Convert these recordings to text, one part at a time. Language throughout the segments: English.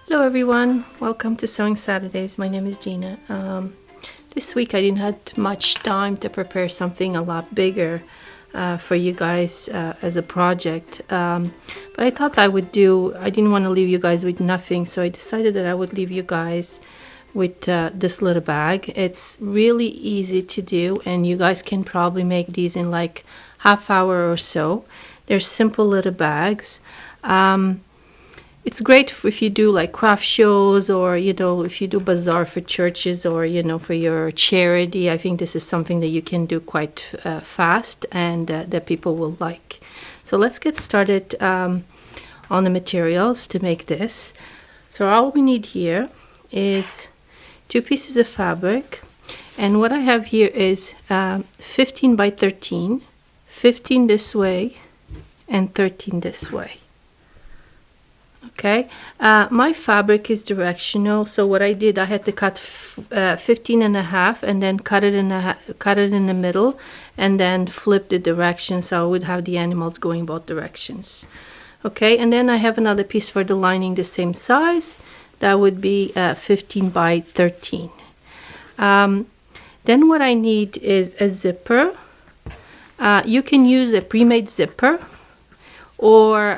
Hello everyone, welcome to Sewing Saturdays. My name is Gina. This week I didn't have much time to prepare something a lot bigger for you guys as a project, but I thought I didn't want to leave you guys with nothing, so I decided that I would leave you guys with this little bag. It's really easy to do and you guys can probably make these in like half hour or so. They're simple little bags. It's great if you do like craft shows or, if you do bazaar for churches or, for your charity. I think this is something that you can do quite fast and that people will like. So let's get started on the materials to make this. So all we need here is 2 pieces of fabric. And what I have here is 15 by 13, 15 this way and 13 this way. Okay, my fabric is directional, so what I did, I had to cut 15 and a half and then cut it in the middle and then flip the direction so I would have the animals going both directions. Okay, and then I have another piece for the lining the same size. That would be 15 by 13. Then what I need is a zipper. You can use a pre-made zipper or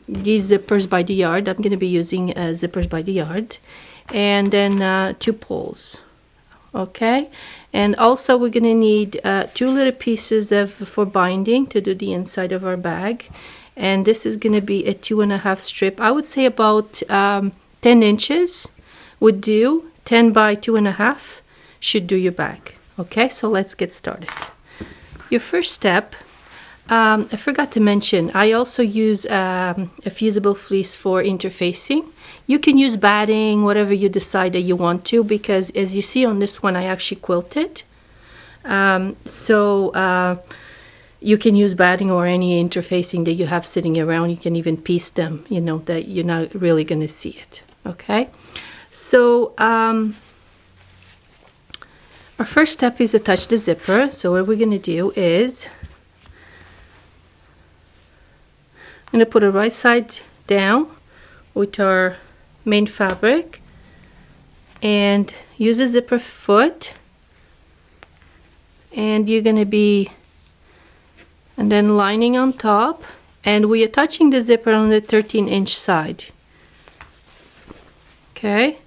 these zippers by the yard. I'm going to be using zippers by the yard, and then 2 poles. Okay, and also we're going to need 2 little pieces for binding to do the inside of our bag, and this is going to be a 2.5 strip. I would say about 10 inches would do. 10 by 2.5 should do your bag. Okay, so let's get started. Your first step, I forgot to mention, I also use a fusible fleece for interfacing. You can use batting, whatever you decide that you want to, because as you see on this one, I actually quilted. You can use batting or any interfacing that you have sitting around. You can even piece them, that you're not really going to see it. Okay, so our first step is attach the zipper. So what we're going to do is I'm going to put it right side down with our main fabric and use a zipper foot, and you're going to be, and then lining on top, and we are touching the zipper on the 13-inch side. Okay,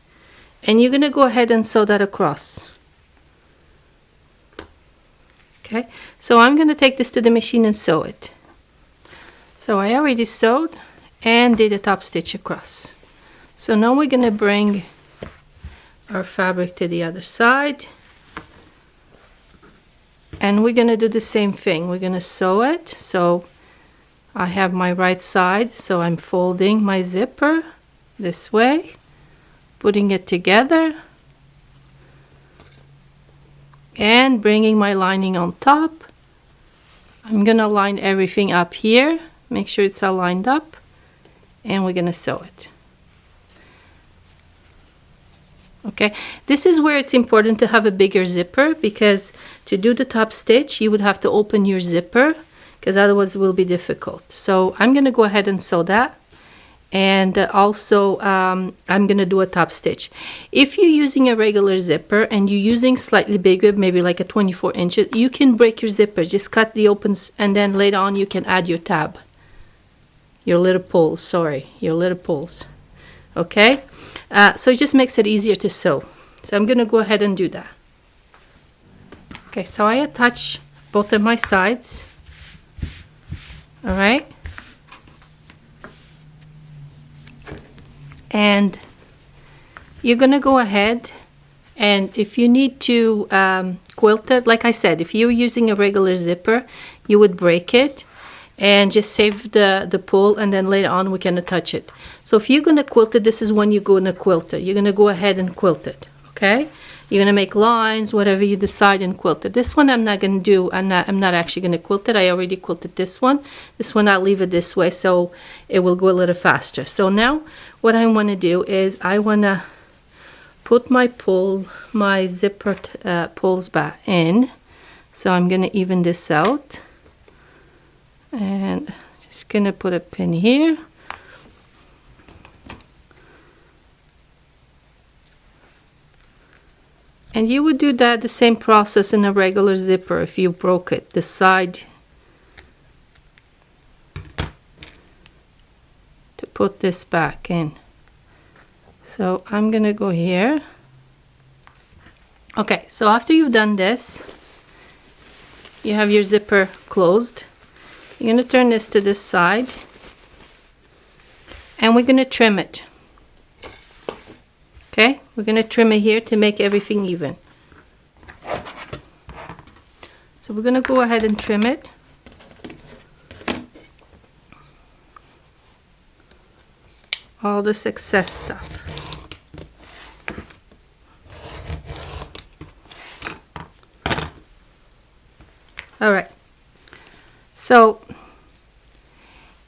and you're going to go ahead and sew that across. Okay, so I'm going to take this to the machine and sew it. So I already sewed and did a top stitch across. So now we're going to bring our fabric to the other side, and we're going to do the same thing. We're going to sew it. So I have my right side, so I'm folding my zipper this way, putting it together, and bringing my lining on top. I'm going to line everything up here. Make sure it's all lined up, and we're going to sew it. Okay, this is where it's important to have a bigger zipper, because to do the top stitch you would have to open your zipper, because otherwise it will be difficult. So I'm going to go ahead and sew that, and also I'm going to do a top stitch. If you're using a regular zipper and you're using slightly bigger, maybe like a 24 inches, you can break your zipper. Just cut the opens, and then later on you can add your tab. Your little pulls, okay? So it just makes it easier to sew. So I'm going to go ahead and do that. Okay, so I attach both of my sides. All right. And you're going to go ahead, and if you need to quilt it, like I said, if you're using a regular zipper, you would break it and just save the pull, and then later on we can attach it. So if you're going to quilt it, this is when you're going to quilt it. You're going to go ahead and quilt it, okay? You're going to make lines, whatever you decide, and quilt it. This one I'm not going to do. I'm not actually going to quilt it. I already quilted this one. This one I'll leave it this way so it will go a little faster. So now what I want to do is I want to put my zipper pulls back in. So I'm going to even this out. And just gonna put a pin here, And you would do that the same process in a regular zipper if you broke it, the side, to put this back in. So I'm gonna go here. Okay, so after you've done this, you have your zipper closed. You're gonna turn this to this side, and we're gonna trim it. Okay, we're gonna trim it here to make everything even. So we're gonna go ahead and trim it. All this excess stuff. All right. So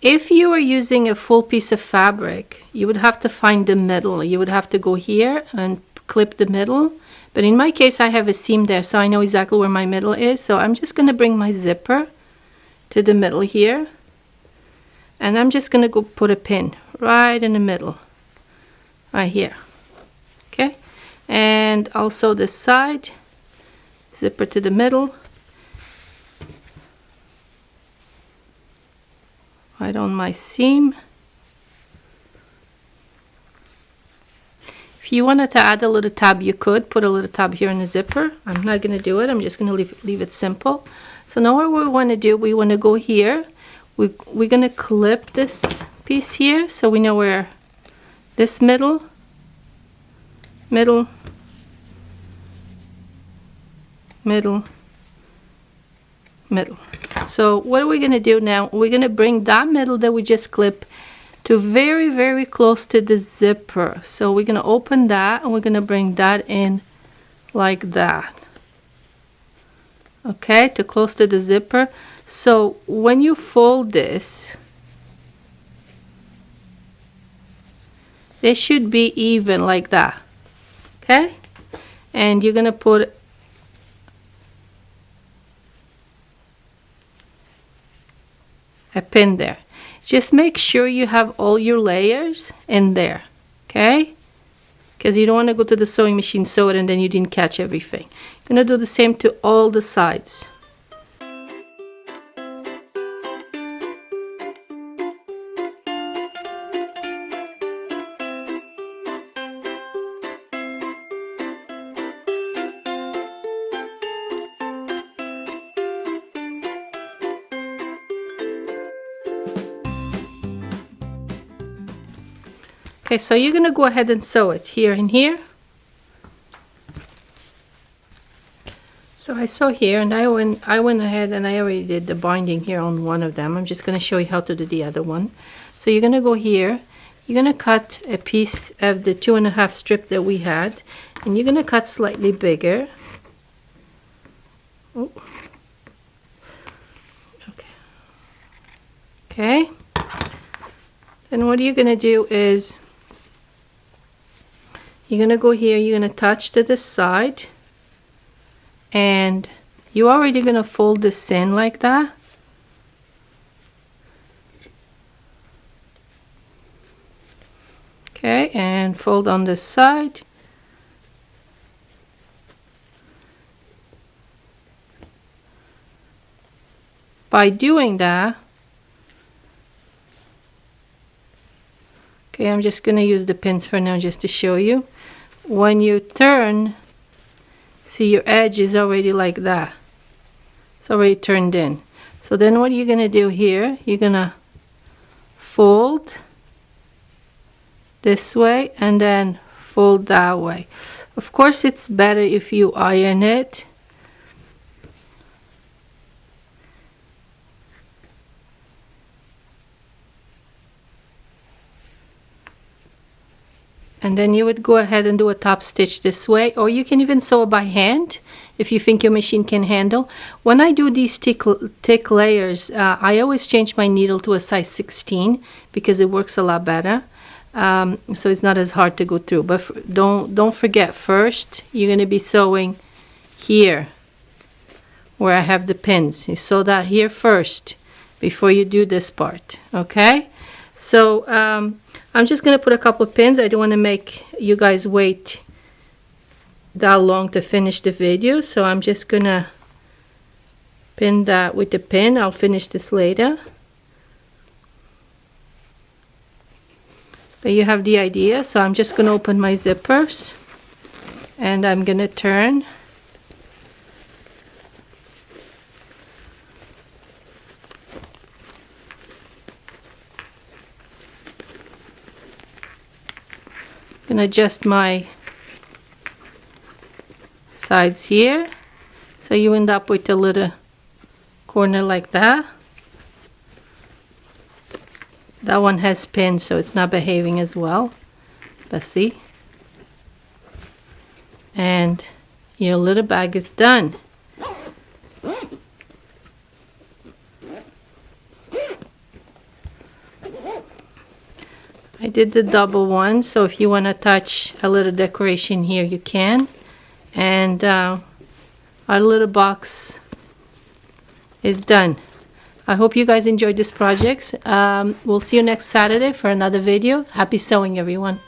if you are using a full piece of fabric, you would have to find the middle. You would have to go here and clip the middle. But in my case, I have a seam there, so I know exactly where my middle is. So I'm just going to bring my zipper to the middle here. And I'm just going to go put a pin right in the middle, right here. Okay? And also this side, zipper to the middle. Right on my seam. If you wanted to add a little tab, you could put a little tab here in the zipper. I'm not going to do it. I'm just going to leave it simple. So now what we want to do, we want to go here. We're going to clip this piece here so we know where this middle. So what are we going to do now? We're going to bring that middle that we just clipped to very, very close to the zipper. So we're going to open that and we're going to bring that in like that. Okay, to close to the zipper. So when you fold this, they should be even like that. Okay, and you're going to put a pin there. Just make sure you have all your layers in there, okay? Because you don't want to go to the sewing machine, sew it, and then you didn't catch everything. You're going to do the same to all the sides. Okay, so you're going to go ahead and sew it here and here. So I sew here, and I went ahead and I already did the binding here on one of them. I'm just going to show you how to do the other one. So you're going to go here. You're going to cut a piece of the 2.5 strip that we had, and you're going to cut slightly bigger. Oh. Okay. Then what you're going to do is you're going to go here, you're going to touch to this side, and you're already going to fold this in like that. Okay, and fold on this side. By doing that, okay, I'm just going to use the pins for now just to show you. When you turn, see your edge is already like that. It's already turned in. So then what you're going to do here, you're going to fold this way and then fold that way. Of course, it's better if you iron it. And then you would go ahead and do a top stitch this way, or you can even sew it by hand if you think your machine can handle. When I do these thick layers, I always change my needle to a size 16 because it works a lot better. So it's not as hard to go through. But don't forget, first you're going to be sewing here where I have the pins. You sew that here first before you do this part, okay? So I'm just going to put a couple of pins. I don't want to make you guys wait that long to finish the video, so I'm just gonna pin that with the pin. I'll finish this later. But you have the idea, so I'm just gonna open my zippers and I'm gonna turn. And adjust my sides here, so you end up with a little corner like that. That one has pins, so it's not behaving as well, but see, and your little bag is done. I did the double one, so if you want to touch a little decoration here, you can. And our little box is done. I hope you guys enjoyed this project. We'll see you next Saturday for another video. Happy sewing, everyone.